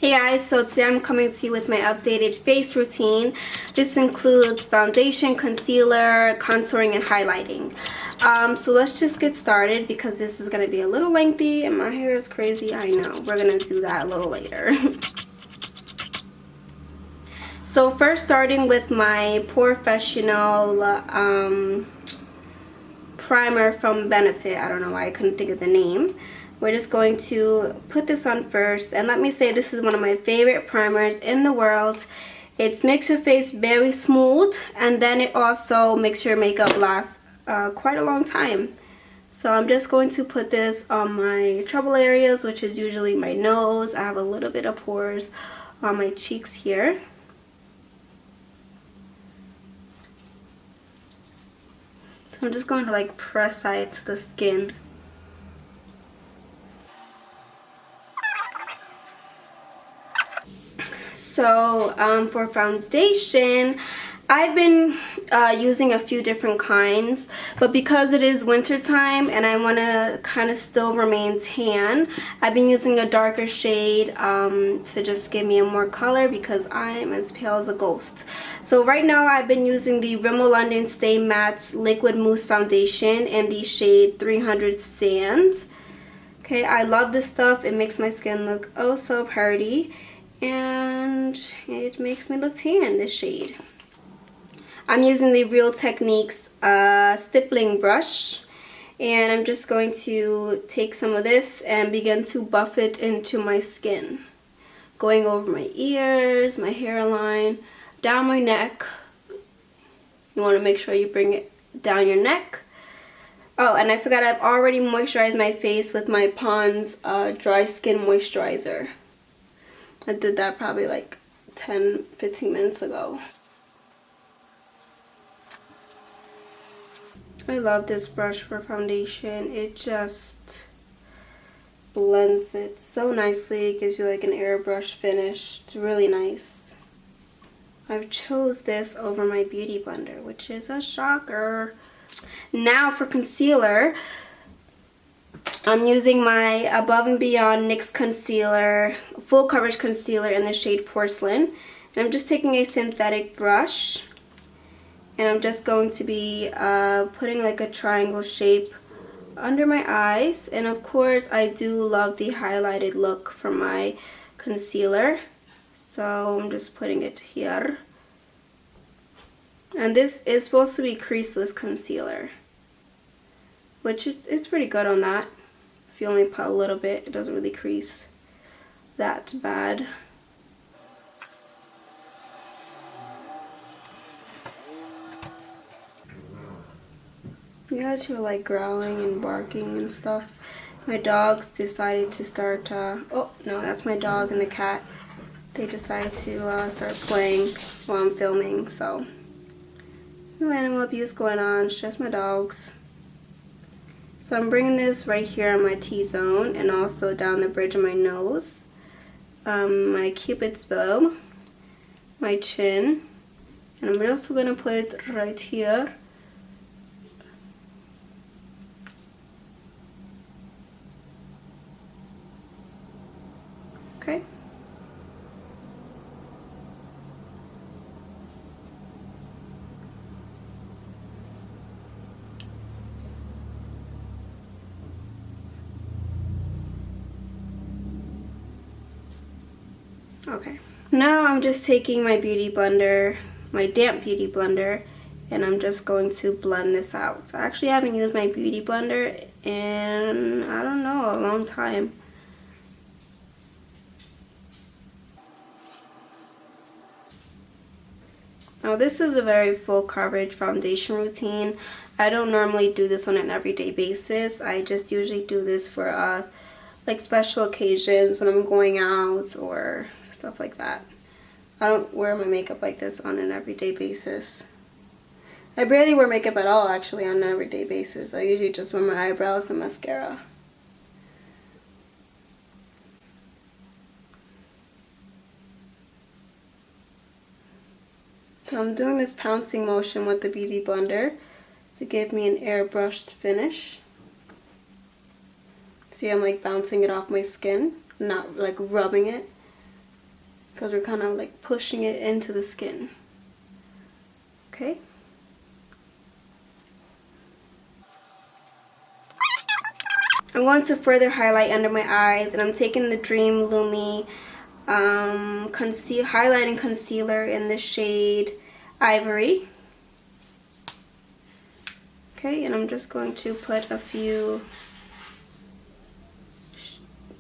Hey guys, so today I'm coming to you with my updated face routine. This includes foundation, concealer, contouring, and highlighting. So let's just get started because this is going to be a little lengthy and my hair is crazy. I know. We're going to do that a little later. So first, starting with my Professional primer from Benefit. I don't know why I couldn't think of the name. We're just going to put this on first, and let me say this is one of my favorite primers in the world. It makes your face very smooth, and then it also makes your makeup last quite a long time. So I'm just going to put this on my trouble areas, which is usually my nose. I have a little bit of pores on my cheeks here. So I'm just going to like press it to the skin. So for foundation, I've been using a few different kinds, but because it is winter time and I want to kind of still remain tan, I've been using a darker shade to just give me a more color because I'm as pale as a ghost. So right now I've been using the Rimmel London Stay Matte Liquid Mousse Foundation in the shade 300 Sand. Okay, I love this stuff. It makes my skin look oh so pretty. And it makes me look tan, this shade. I'm using the Real Techniques stippling brush, and I'm just going to take some of this and begin to buff it into my skin, going over my ears, my hairline, down my neck. You want to make sure you bring it down your neck. Oh, and I forgot, I've already moisturized my face with my Pond's Dry Skin Moisturizer. I did that probably like 10-15 minutes ago. I love this brush for foundation. It just blends it so nicely. It gives you like an airbrush finish. It's really nice. I've chose this over my Beauty Blender, which is a shocker. Now for concealer, I'm using my Above and Beyond NYX concealer, full coverage concealer in the shade Porcelain. And I'm just taking a synthetic brush, and I'm just going to be putting like a triangle shape under my eyes. And of course, I do love the highlighted look from my concealer. So I'm just putting it here. And this is supposed to be creaseless concealer, which it's pretty good on that. If you only put a little bit, it doesn't really crease that bad. You guys hear like growling and barking and stuff. My dogs decided to start, oh no, that's my dog and the cat. They decided to start playing while I'm filming, so no animal abuse going on, it's just my dogs. So I'm bringing this right here on my T-zone and also down the bridge of my nose, my Cupid's bow, my chin, and I'm also going to put it right here. Okay. Okay, now I'm just taking my beauty blender, my damp beauty blender, and I'm just going to blend this out. So I actually haven't used my beauty blender in, I don't know, a long time. Now this is a very full coverage foundation routine. I don't normally do this on an everyday basis. I just usually do this for like special occasions when I'm going out or stuff like that. I don't wear my makeup like this on an everyday basis. I barely wear makeup at all actually on an everyday basis. I usually just wear my eyebrows and mascara. So I'm doing this pouncing motion with the beauty blender to give me an airbrushed finish. See, I'm like bouncing it off my skin, not like rubbing it. because we're kind of like pushing it into the skin. Okay. I'm going to further highlight under my eyes, and I'm taking the Dream Lumi highlighting concealer in the shade Ivory. Okay, and I'm just going to put a few,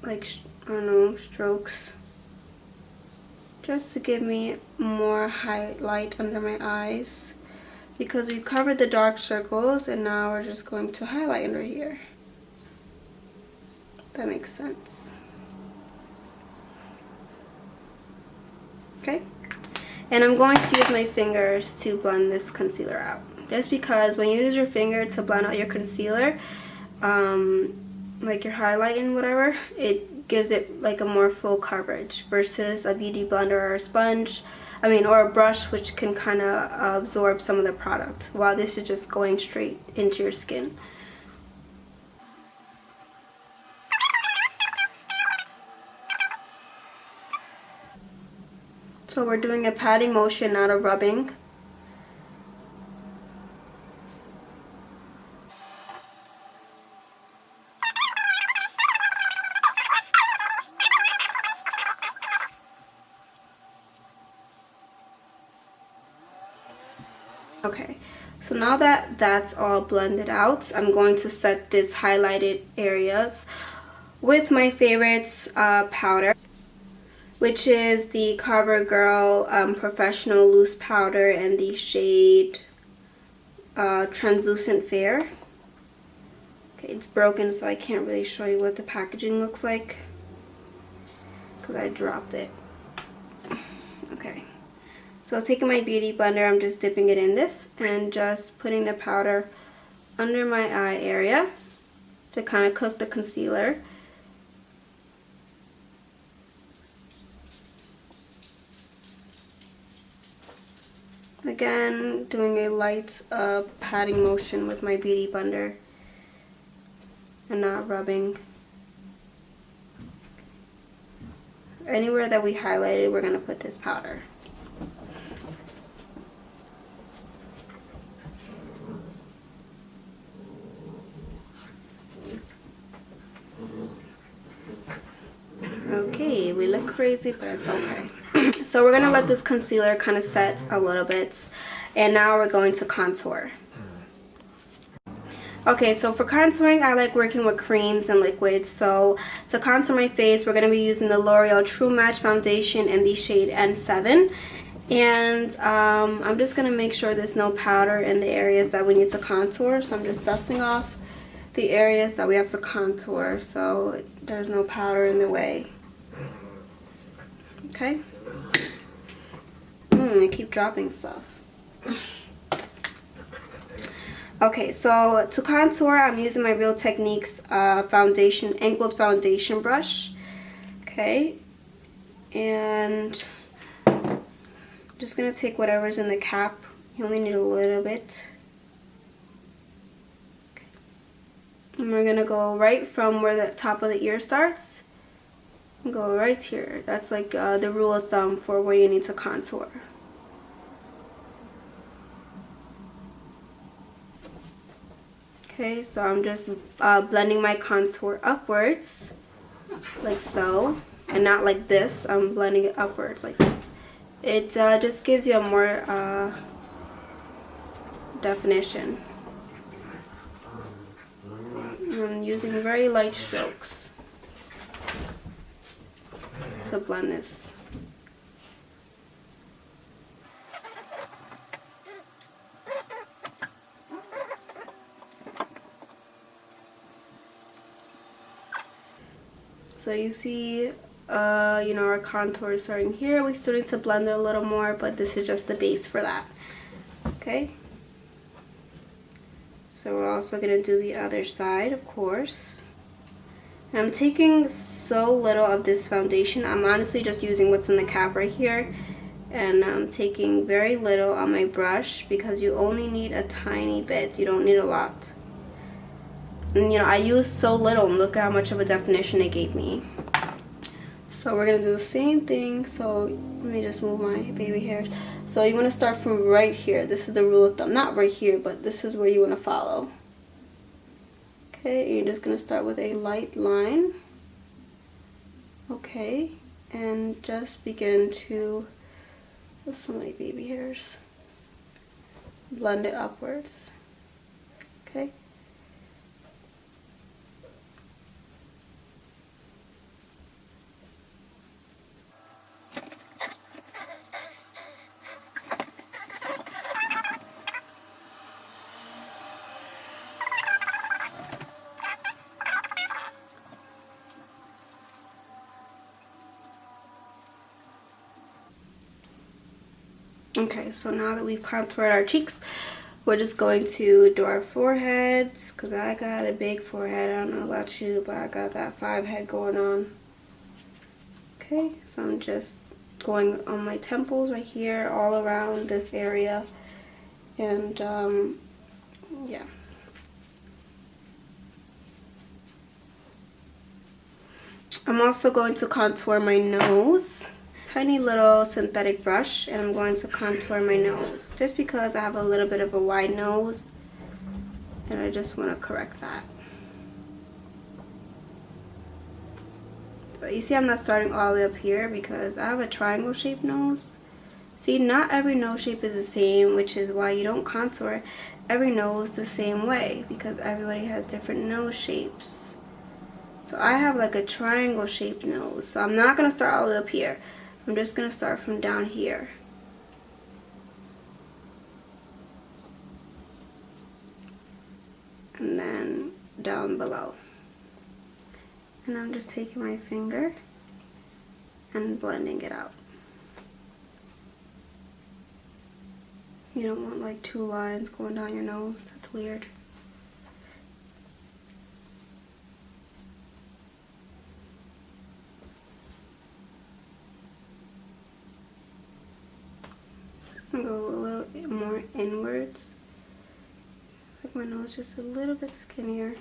I don't know, strokes, just to give me more highlight under my eyes, because we covered the dark circles and now we're just going to highlight under here. That makes sense. Okay, and I'm going to use my fingers to blend this concealer out, just because when you use your finger to blend out your concealer, like your highlighting, whatever, it gives it like a more full coverage versus a beauty blender or a sponge, or a brush, which can kind of absorb some of the product, while this is just going straight into your skin. So we're doing a patting motion, not a rubbing. Okay, so now that that's all blended out, I'm going to set this highlighted areas with my favorites powder, which is the CoverGirl Professional Loose Powder in the shade Translucent Fair. Okay, it's broken, so I can't really show you what the packaging looks like because I dropped it. Okay. So taking my beauty blender, I'm just dipping it in this and just putting the powder under my eye area to kind of cook the concealer. Again, doing a light patting motion with my beauty blender and not rubbing. Anywhere that we highlighted, we're going to put this powder. Okay, we look crazy, but it's okay. So we're going to let this concealer kind of set a little bit, and now we're going to contour. Okay, so for contouring, I like working with creams and liquids. So to contour my face, we're going to be using the L'Oreal True Match Foundation in the shade N7. And I'm just going to make sure there's no powder in the areas that we need to contour. So I'm just dusting off the areas that we have to contour so there's no powder in the way. Okay. I keep dropping stuff. Okay, so to contour, I'm using my Real Techniques angled foundation brush. Okay, and I'm just gonna take whatever's in the cap. You only need a little bit. Okay. And we're gonna go right from where the top of the ear starts and go right here. That's like the rule of thumb for where you need to contour. Okay, so I'm just blending my contour upwards, like so, and not like this. I'm blending it upwards like this. It just gives you a more definition. I'm using very light strokes to blend this. So you see, our contour is starting here. We still need to blend it a little more, but this is just the base for that. Okay. So we're also gonna do the other side, of course. And I'm taking so little of this foundation. I'm honestly just using what's in the cap right here, and I'm taking very little on my brush because you only need a tiny bit. You don't need a lot. And I used so little, and look at how much of a definition it gave me. So So we're gonna do the same thing. So let me just move my baby hairs. So you want to start from right here. This is the rule of thumb. Not right here, but this is where you want to follow. Okay, you're just gonna start with a light line. Okay, and just begin to, with some of my baby hairs, blend it upwards. Okay. Okay, so now that we've contoured our cheeks, we're just going to do our foreheads, because I got a big forehead. I don't know about you, but I got that 5 head going on. Okay, so I'm just going on my temples right here, all around this area. And yeah. I'm also going to contour my nose. Tiny little synthetic brush, and I'm going to contour my nose just because I have a little bit of a wide nose and I just want to correct that. But you see, I'm not starting all the way up here because I have a triangle shaped nose. See, not every nose shape is the same, which is why you don't contour every nose the same way, because everybody has different nose shapes. So I have like a triangle shaped nose, so I'm not going to start all the way up here. I'm just going to start from down here. And then down below. And I'm just taking my finger and blending it out. You don't want like 2 lines going down your nose. That's weird. I'm gonna go a little bit more inwards. Like my nose just a little bit skinnier.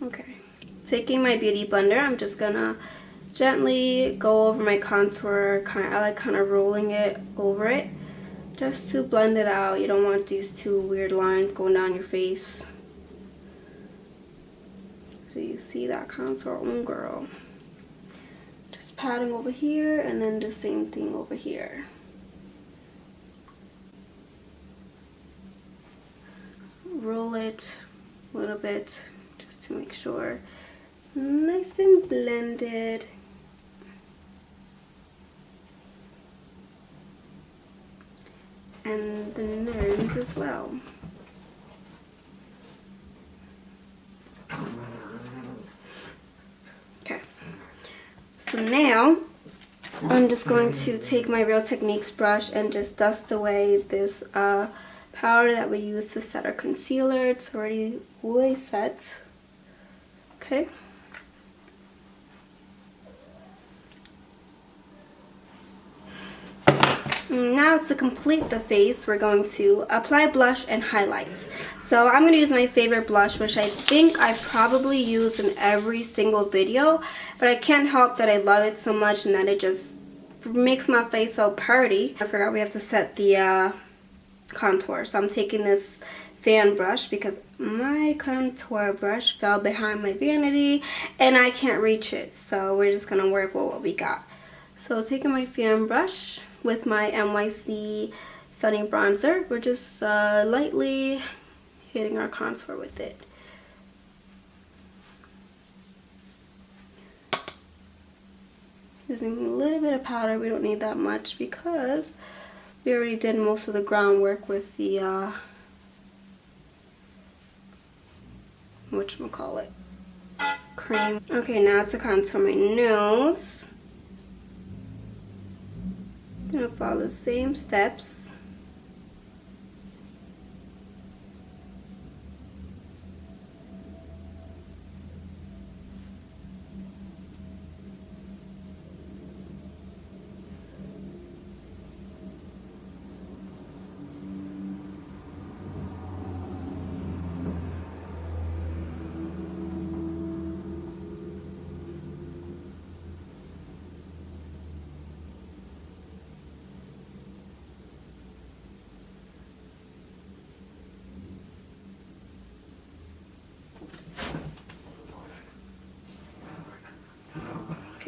Okay, taking my beauty blender, I'm just gonna gently go over my contour. I like kind of rolling it over it just to blend it out. You don't want these 2 weird lines going down your face. So you see that contour on, girl. Just patting over here and then the same thing over here. Roll it a little bit just to make sure it's nice and blended. And the nose as well. Okay, so now I'm just going to take my Real Techniques brush and just dust away this powder that we use to set our concealer. It's already way set. Okay. Now to complete the face, we're going to apply blush and highlights. So I'm going to use my favorite blush, which I think I probably use in every single video, but I can't help that I love it so much and that it just makes my face so pretty. I forgot we have to set the contour. So I'm taking this fan brush because my contour brush fell behind my vanity and I can't reach it. So we're just going to work with what we got. So taking my fan brush with my NYC Sunny Bronzer, we're just lightly hitting our contour with it. Using a little bit of powder, we don't need that much because we already did most of the groundwork with the whatchamacallit, cream. Okay, now to contour my nose. I'm gonna follow the same steps.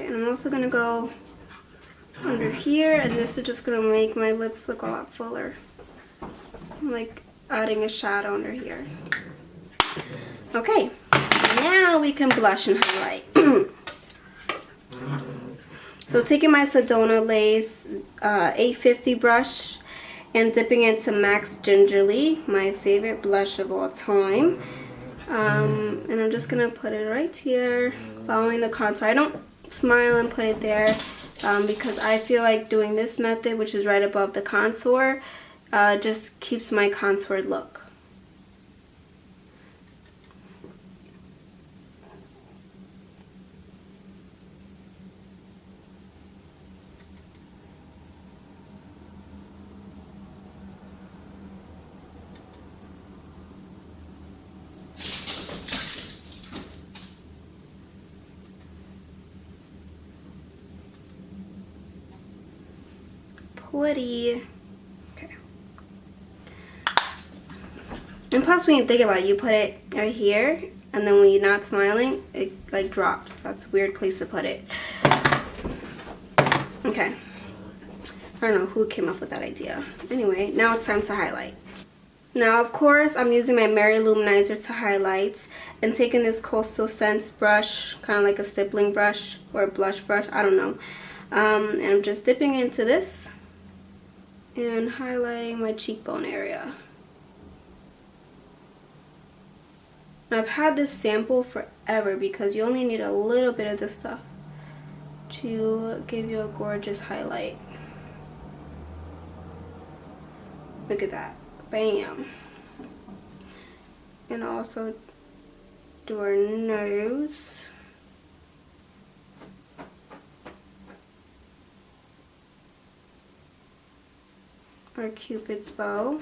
and I'm also gonna go under here, and this is just gonna make my lips look a lot fuller. I'm like adding a shadow under here. Okay, now we can blush and highlight. So taking my Sedona Lace 850 brush and dipping into Max Gingerly, my favorite blush of all time. And I'm just gonna put it right here, following the contour. I don't smile and put it there because I feel like doing this method, which is right above the contour, just keeps my contoured look. Pretty. Okay. And plus, when you think about it, you put it right here, and then when you're not smiling, it like drops. That's a weird place to put it. Okay. I don't know who came up with that idea. Anyway, now it's time to highlight. Now, of course, I'm using my Mary Luminizer to highlight and taking this Coastal Scents brush, kind of like a stippling brush or a blush brush, I don't know. And I'm just dipping into this and highlighting my cheekbone area. And I've had this sample forever because you only need a little bit of this stuff to give you a gorgeous highlight. Look at that. Bam. And also do our nose. Our Cupid's bow.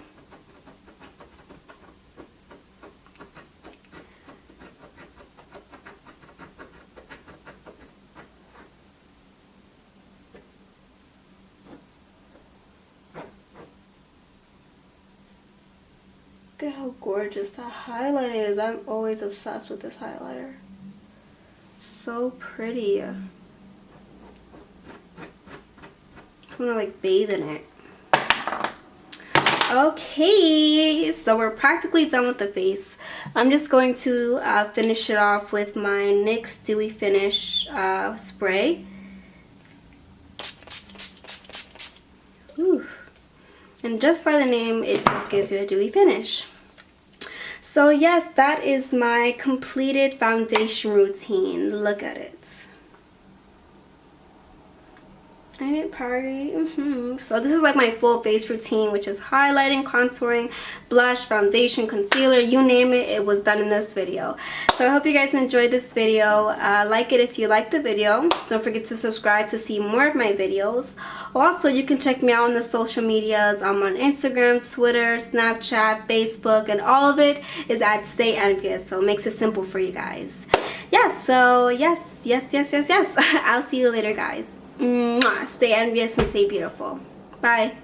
Look at how gorgeous that highlight is. I'm always obsessed with this highlighter. So pretty. I want to like bathe in it. Okay, so we're practically done with the face. I'm just going to finish it off with my NYX Dewy Finish spray. Whew. And just by the name, it just gives you a dewy finish. So yes, that is my completed foundation routine. Look at it. Ain't it party? So this is like my full face routine, which is highlighting, contouring, blush, foundation, concealer, you name it, it was done in this video. So I hope you guys enjoyed this video. Like it if you liked the video. Don't forget to subscribe to see more of my videos. Also, you can check me out on the social medias. I'm on Instagram, Twitter, Snapchat, Facebook, and all of it is at Stay Envious. So it makes it simple for you guys. Yes, so yes. I'll see you later, guys. Mwah. Stay envious and stay beautiful. Bye.